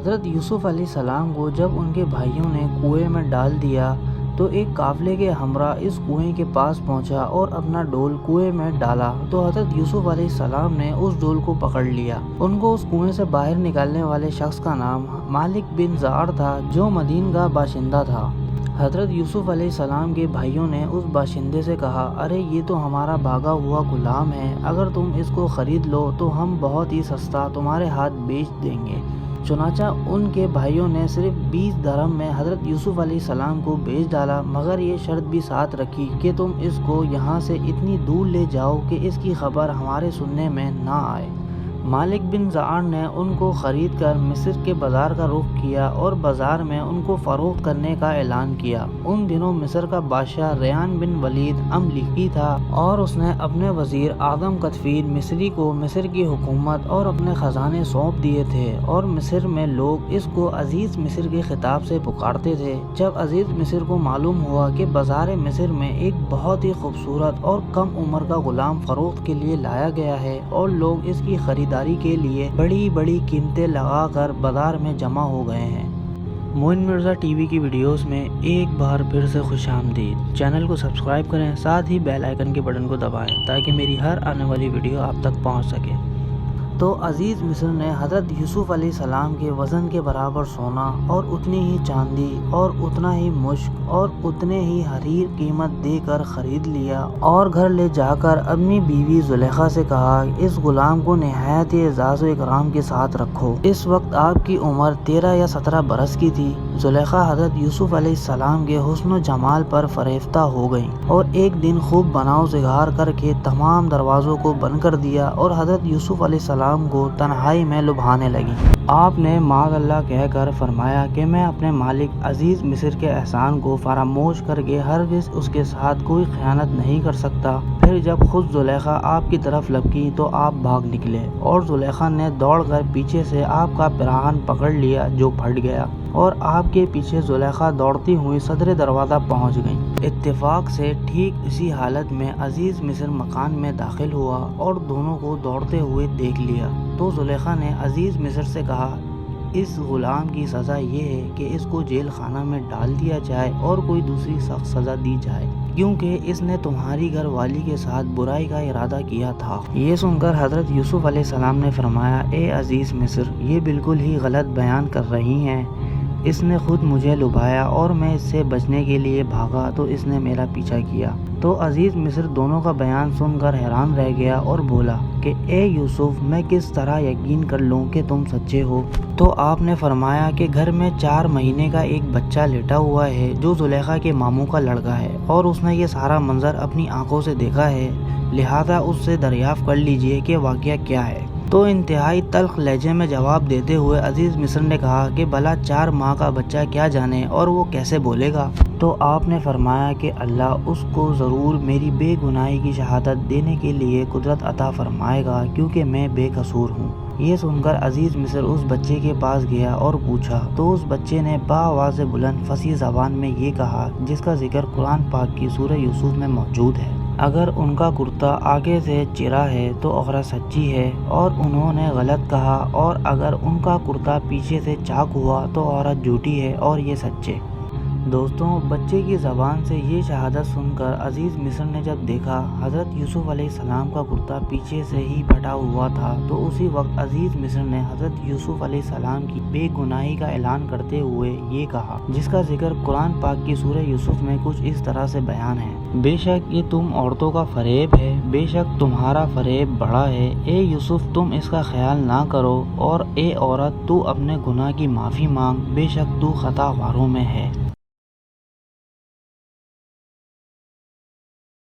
حضرت یوسف علیہ السلام کو جب ان کے بھائیوں نے کنویں میں ڈال دیا تو ایک قافلے کے ہمراہ اس کنویں کے پاس پہنچا اور اپنا ڈول کنویں میں ڈالا تو حضرت یوسف علیہ السلام نے اس ڈول کو پکڑ لیا۔ ان کو اس کنویں سے باہر نکالنے والے شخص کا نام مالک بن زعر تھا جو مدین کا باشندہ تھا۔ حضرت یوسف علیہ السلام کے بھائیوں نے اس باشندے سے کہا، ارے یہ تو ہمارا بھاگا ہوا غلام ہے، اگر تم اس کو خرید لو تو ہم بہت ہی سستا تمہارے ہاتھ بیچ دیں گے۔ چنانچہ ان کے بھائیوں نے صرف 20 درہم میں حضرت یوسف علیہ السلام کو بیچ ڈالا، مگر یہ شرط بھی ساتھ رکھی کہ تم اس کو یہاں سے اتنی دور لے جاؤ کہ اس کی خبر ہمارے سننے میں نہ آئے۔ مالک بن زعر نے ان کو خرید کر مصر کے بازار کا رخ کیا اور بازار میں ان کو فروخت کرنے کا اعلان کیا۔ ان دنوں مصر کا بادشاہ ریان بن ولید مملوکی تھا اور اس نے اپنے وزیر اعظم قطفین مصری کو مصر کی حکومت اور اپنے خزانے سونپ دیے تھے، اور مصر میں لوگ اس کو عزیز مصر کے خطاب سے پکارتے تھے۔ جب عزیز مصر کو معلوم ہوا کہ بازار مصر میں ایک بہت ہی خوبصورت اور کم عمر کا غلام فروخت کے لیے لایا گیا ہے اور لوگ اس کی خریداری کے لیے بڑی بڑی قیمتیں لگا کر بازار میں جمع ہو گئے ہیں۔ معین مرزا ٹی وی کی ویڈیوز میں ایک بار پھر سے خوش آمدید۔ چینل کو سبسکرائب کریں، ساتھ ہی بیل آئیکن کے بٹن کو دبائیں تاکہ میری ہر آنے والی ویڈیو آپ تک پہنچ سکے۔ تو عزیز مصر نے حضرت یوسف علیہ السلام کے وزن کے برابر سونا اور اتنی ہی چاندی اور اتنا ہی مشک اور اتنے ہی حریر قیمت دے کر خرید لیا، اور گھر لے جا کر اپنی بیوی زلیخا سے کہا، اس غلام کو نہایت ہی اعزاز و اکرام کے ساتھ رکھو۔ اس وقت آپ کی عمر 13 یا 17 برس کی تھی۔ زلیخا حضرت یوسف علیہ السلام کے حسن و جمال پر فریفتہ ہو گئیں اور ایک دن خوب بناؤ زگار کر کے تمام دروازوں کو بند کر دیا اور حضرت یوسف علیہ السلام کو تنہائی میں لبھانے لگی۔ آپ نے معاذ اللہ کہہ کر فرمایا کہ میں اپنے مالک عزیز مصر کے احسان کو فراموش کر کے ہرگز اس کے ساتھ کوئی خیانت نہیں کر سکتا۔ پھر جب خود زلیخا آپ کی طرف لپکی تو آپ بھاگ نکلے، اور زلیخا نے دوڑ کر پیچھے سے آپ کا پیراہن پکڑ لیا جو پھٹ گیا، اور آپ کے پیچھے زلیخا دوڑتی ہوئی صدر دروازہ پہنچ گئی۔ اتفاق سے ٹھیک اسی حالت میں عزیز مصر مکان میں داخل ہوا اور دونوں کو دوڑتے ہوئے دیکھ لیا تو زلیخا نے عزیز مصر سے کہا، اس غلام کی سزا یہ ہے کہ اس کو جیل خانہ میں ڈال دیا جائے اور کوئی دوسری سخت سزا دی جائے، کیونکہ اس نے تمہاری گھر والی کے ساتھ برائی کا ارادہ کیا تھا۔ یہ سن کر حضرت یوسف علیہ السلام نے فرمایا، اے عزیز مصر، یہ بالکل ہی غلط بیان کر رہی ہیں۔ اس نے خود مجھے لبھایا اور میں اس سے بچنے کے لیے بھاگا تو اس نے میرا پیچھا کیا۔ تو عزیز مصر دونوں کا بیان سن کر حیران رہ گیا اور بولا کہ اے یوسف، میں کس طرح یقین کر لوں کہ تم سچے ہو؟ تو آپ نے فرمایا کہ گھر میں 4 مہینے کا ایک بچہ لیٹا ہوا ہے جو زلیخا کے ماموں کا لڑکا ہے، اور اس نے یہ سارا منظر اپنی آنکھوں سے دیکھا ہے، لہذا اس سے دریافت کر لیجئے کہ واقعہ کیا ہے۔ تو انتہائی تلخ لہجے میں جواب دیتے ہوئے عزیز مصر نے کہا کہ بھلا 4 ماہ کا بچہ کیا جانے اور وہ کیسے بولے گا؟ تو آپ نے فرمایا کہ اللہ اس کو ضرور میری بے گناہی کی شہادت دینے کے لیے قدرت عطا فرمائے گا، کیونکہ میں بے قصور ہوں۔ یہ سن کر عزیز مصر اس بچے کے پاس گیا اور پوچھا تو اس بچے نے بآواز بلند فصیح زبان میں یہ کہا جس کا ذکر قرآن پاک کی سورہ یوسف میں موجود ہے، اگر ان کا کرتا آگے سے چرا ہے تو عورت سچی ہے اور انہوں نے غلط کہا، اور اگر ان کا کرتا پیچھے سے چاک ہوا تو عورت جھوٹی ہے اور یہ سچے۔ دوستوں، بچے کی زبان سے یہ شہادت سن کر عزیز مصر نے جب دیکھا حضرت یوسف علیہ السلام کا کرتا پیچھے سے ہی پھٹا ہوا تھا تو اسی وقت عزیز مصر نے حضرت یوسف علیہ السلام کی بے گناہی کا اعلان کرتے ہوئے یہ کہا جس کا ذکر قرآن پاک کی سورہ یوسف میں کچھ اس طرح سے بیان ہے، بے شک یہ تم عورتوں کا فریب ہے، بے شک تمہارا فریب بڑا ہے، اے یوسف تم اس کا خیال نہ کرو، اور اے عورت تو اپنے گناہ کی معافی مانگ، بے شک تو خطا واروں میں ہے۔